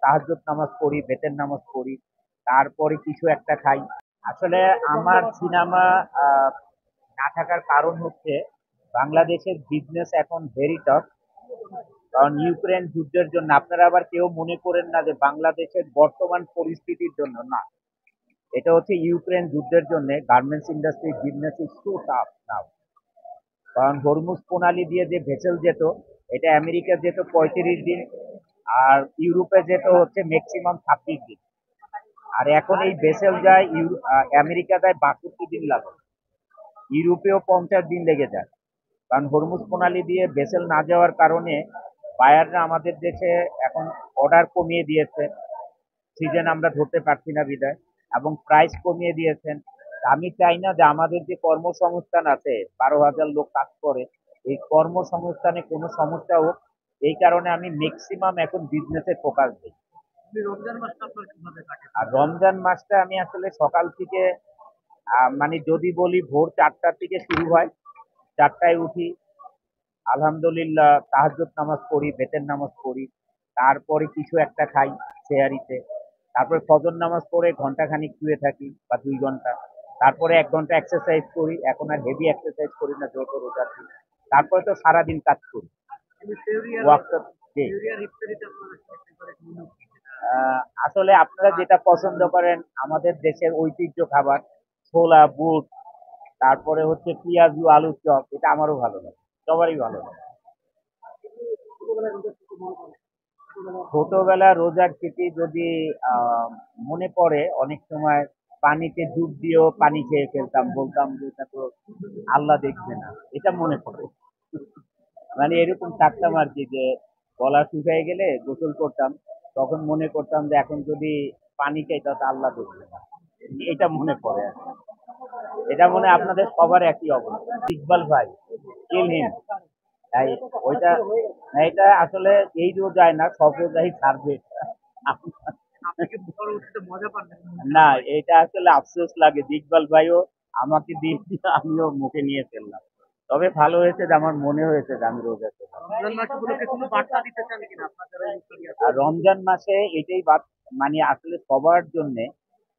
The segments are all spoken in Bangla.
তাহাজ্জুদ নামাজ পড়ি, বেতের নামাজ পড়ি, তারপরে কিছু একটা খাই। আসলে আমার সিনেমা না থাকার কারণ হচ্ছে বাংলাদেশের বিজনেস এখন ভেরি টাফ। কারণ ইউক্রেন যুদ্ধের জন্য আপনারা আবার কেউ মনে করেন না যে বাংলাদেশের বর্তমান পরিস্থিতির জন্য, না, এটা হচ্ছে ইউক্রেন যুদ্ধের জন্য garments industry business is too tough now. কারণ হরমুজ প্রণালী দিয়ে যে ভেসেল যেত, এটা আমেরিকা যেত 35 দিন, আর ইউরোপে যেত হচ্ছে ম্যাক্সিমাম 26 দিন। আর এখন এই ভেসেল যায় আমেরিকা যায় 62 দিন লাগে, ইউরোপেও 50 দিন লেগে যায়। কারণ হরমুজ প্রণালী দিয়ে ভেসেল না যাওয়ার কারণে বায়াররা আমাদের দেশে এখন অর্ডার কমিয়ে দিয়েছে, সিজন আমরা ধরতে পারছি না বিদায়, এবং প্রাইস কমিয়ে দিয়েছেন। আমি চাই না যে আমাদের যে কর্মসংস্থান আছে, 12,000 লোক কাজ করে, এই কর্মসংস্থানে কোনো সমস্যা হোক, এই কারণে আমি ম্যাক্সিমাম এখন বিজনেসে ফোকাস দিই। আর রমজান মাসটা আমি আসলে সকাল থেকে মানে যদি বলি ভোর 4টার থেকে শুরু হয়, 4টায় উঠি, আলহামদুলিল্লাহ তাহাজ্জুদ নামাজ পড়ি, বেতের নামাজ পড়ি, তারপরে কিছু একটা খাই সেহারিতে, তারপরে ফজর নামাজ পড়ে ঘন্টাখানিক শুয়ে থাকি বা 2 ঘন্টা, তারপরে 1 ঘন্টা এক্সারসাইজ করি। এখন আর হেভি এক্সারসাইজ করি না, যত রোজা দিই। তারপরে তো সারাদিন কাজ করি। ওয়ার্কশপ, জি। আসলে আপনারা যেটা পছন্দ করেন, আমাদের দেশের ঐতিহ্য খাবার ছোলা বুট, তারপরে হচ্ছে পেঁয়াজু আলুর চপ, এটা আমারও ভালো লাগে, সবারই ভালো লাগে। ছোটবেলা রোজার স্মৃতি যদি আহ, মনে পড়ে, অনেক সময় পানিতে ডুব দিয়েও পানি খেয়ে ফেলতাম, বলতাম যে এটা তো আল্লাহ দেখবে না, এটা মনে পড়ে। মানে এরকম থাকতাম আর কি, যে গলা শুকিয়ে গেলে গোসল করতাম, তখন মনে করতাম যে এখন যদি পানি খাই তাহলে আল্লাহ দেখবে না, এটা মনে পড়ে আর কি। এটা মনে হয় আপনাদের সবার একই অবস্থা। ইকবাল ভাই, কিল হিম। তাই ওইটা, না, এটা আসলে এই রোজায় না, সব রোজাই ছাড়বে। না, এটা আসলে আফসোস লাগে যে ইকবাল ভাইও আমাকে দিয়ে দিয়ে আমিও মুখে নিয়ে ফেললাম। তবে ভালো হয়েছে যে আমার মনে হয়েছে যে আমি রোজা ছিলাম। আর রমজান মাসে এটাই মানে আসলে সবার জন্য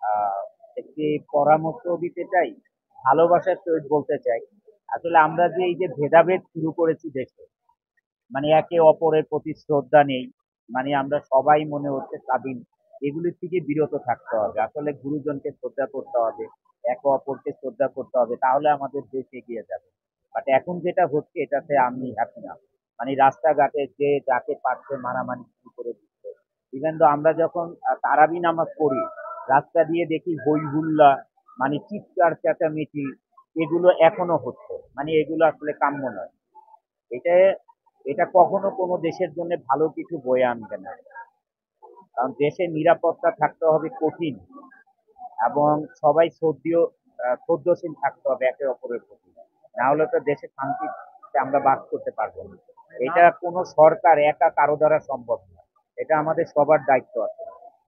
আহ একটি পরামর্শ দিতে চাই, ভালোবাসার সহিত বলতে চাই। আসলে আমরা যে এই যে ভেদাভেদ শুরু করেছি দেশে, মানে একে অপরের প্রতি শ্রদ্ধা নেই, মানে আমরা সবাই মনে হচ্ছে স্বাধীন, এগুলি থেকে বিরত থাকতে হবে। আসলে গুরুজনকে শ্রদ্ধা করতে হবে, একে অপরকে শ্রদ্ধা করতে হবে, তাহলে আমাদের দেশ এগিয়ে যাবে। বাট এখন যেটা হচ্ছে এটাতে আমি হ্যাপি না। মানে রাস্তাঘাটে যে যাকে পারছে মারামারি শুরু করে দিচ্ছে। ইভেন তো আমরা যখন তারাবি নামাজ পড়ি, রাস্তা দিয়ে দেখি হই হুল্লা, মানে চিৎকার চেঁচামেচি, এগুলো এখনো হচ্ছে। মানে এগুলো আসলে কাম্য নয়। এটা এটা কখনো কোনো দেশের জন্য ভালো কিছু বয়ে আনবে না। কারণ দেশের নিরাপত্তা থাকতে হবে কঠিন, এবং সবাই শ্রদ্ধশীল থাকতে হবে একে অপরের প্রতি। না হলে তো দেশে শান্তিতে আমরা বাস করতে পারবো না। এটা কোনো সরকার একা কারো দ্বারা সম্ভব না, এটা আমাদের সবার দায়িত্ব আছে।